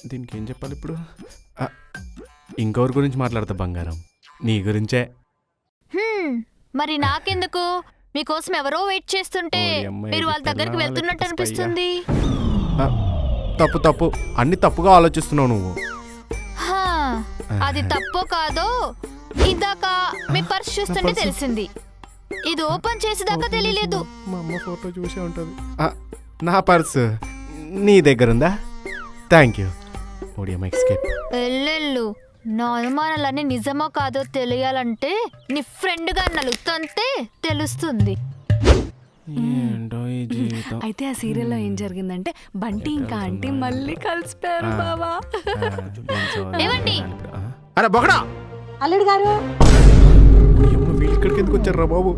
దీనికి ఏం చెప్పాలి ఇప్పుడు? ఇంకొకరి గురించి మాట్లాడతా బంగారం, నీ గురించే. మరి నాకెందుకు? మీకోసం ఎవరో వెయిట్ చేస్తుంటే మీరు వాళ్ళ దగ్గరికి వెళ్తున్నట్టు అనిపిస్తుంది. తప్పు తప్పు, అన్ని తప్పుగా ఆలోచిస్తున్నావు నువ్వు. అది తప్పో కాదో ఇందాక మీ పర్స్ చూస్తుంటే తెలిసింది. ఇది ఓపెన్ చేసేదాకా తెలియలేదు. మా అమ్మ ఫోటో చూసే ఉంటుంది. నా పర్స్ నీ దగ్గర ఉందా? Thank you. ఎల్లెళ్ళు, నా అనుమానాలన్నీ నిజమో కాదో తెలియాలంటే నీ ఫ్రెండ్ గా నలుగుతుంటే తెలుస్తుంది. అయితే ఆ సీరియల్లో ఏం జరిగిందంటే బంటి ఇంకా ఆంటీ మళ్ళీ కలిసిపోయారు బావా. ఏమండి? అరే బొగడా, అల్లుడు గారు ఇక్కడికి ఎందుకు వచ్చారా బాబు?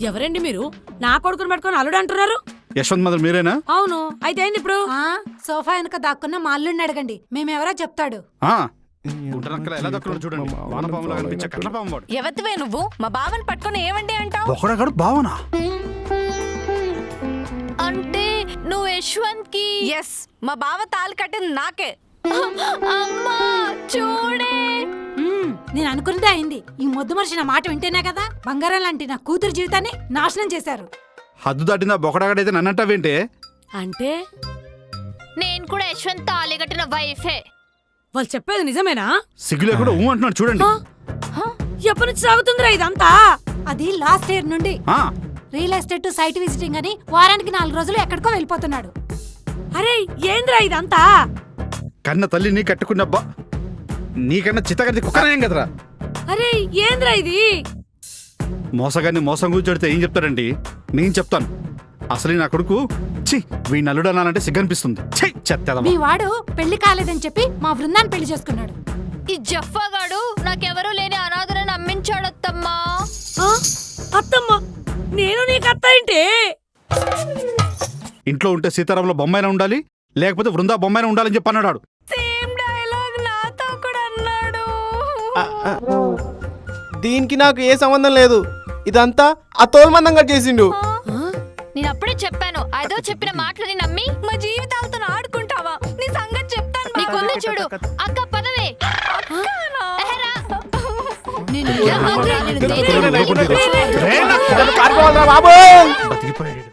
ఎవరండి మీరు? నా కొడుకుని పట్టుకొని అల్లుడు అంటున్నారు. యశ్వంత్ మదర్ మీరేనా? అవును. అయితే ఏంది ఇప్పుడు? సోఫా వెనక దాక్కున్న మా అల్లుడిని అడగండి, మేమెవరో చెప్తాడు. చూడండి, వానపాములా కనిపించే కట్లపాము వాడు. ఎవతివే నువ్వు? మా బావని పట్టుకొని ఏమండి అంటావు? బొగడగాడు బావనా? అంటే నువ్వు యశ్వంత్ కి? ఎస్, మా బావ తాళి కట్టింది నాకే. అమ్మా చూడే, నేను అనుకున్నదే అయింది. ఈ మొద్దు మనిషి నా మాట వింటేనే కదా బంగారం లాంటి నా కూతురు జీవితాన్ని నాశనం చేశారు. హద్దు దాటిందా బొగడగాడైతే నన్నంటావేంటే? అంటే నేను కూడా యశ్వంత్ తాళిగట్టిన వైఫే. వాళ్ళు చెప్పేది నిజమేనా? సిగ్గులే కూడా అంటున్నాడు చూడండి. ఎప్పటి నుంచి సాగుతుందిరా ఇదంతా? అది లాస్ట్ ఇయర్ నుండి రియల్ ఎస్టేట్ సైట్ విజిటింగ్ అని వారానికి 4 రోజులు ఎక్కడికో వెళ్ళిపోతున్నాడు. అరే ఏంద్రా ఇదంతా? కన్న తల్లిని కట్టుకున్నబ్బా, నీకన్నా చిత్తగది కుక్కనేం కదరా. అరే ఏంద్రా ఇది? మోసగాన్ని మోసం కూర్చోడితే ఏం చెప్తారండి? నేను చెప్తాను. అసలు నా కొడుకు ఛీ వీడిని అల్లుడు అనాలంటే సిగ్గనిపిస్తుంది. మీ వాడు పెళ్లి కాలేదని చెప్పి మా బృందాన్ని పెళ్లి చేసుకున్నాడు. ఈ జఫాగాడు నాకెవరూ లేని అనాథను నమ్మించాడత్తమ్మా. అత్తమ్మ, నేను నీకు అత్త ఏంటి? ఇంట్లో ఉంటే సీతారాంలో బొమ్మైనా ఉండాలి, లేకపోతే వృందా బొమ్మైనా ఉండాలని చెప్పి అన్నాడు. సేమ్ డైలాగ్ నాతో కూడా అన్నాడు. దీనికి నాకు ఏ సంబంధం లేదు. ఇదంతా ఆ తోల్మందంగా చేసిండు. నేను అప్పుడే చెప్పాను, అదో చెప్పిన మాటలని నమ్మి మా జీవితాలతో ఆడుకుంటావా? నీ సంగతి చెప్తాను. నీకుంది చూడు. అక్క పదవే. బతికిపోయాడు.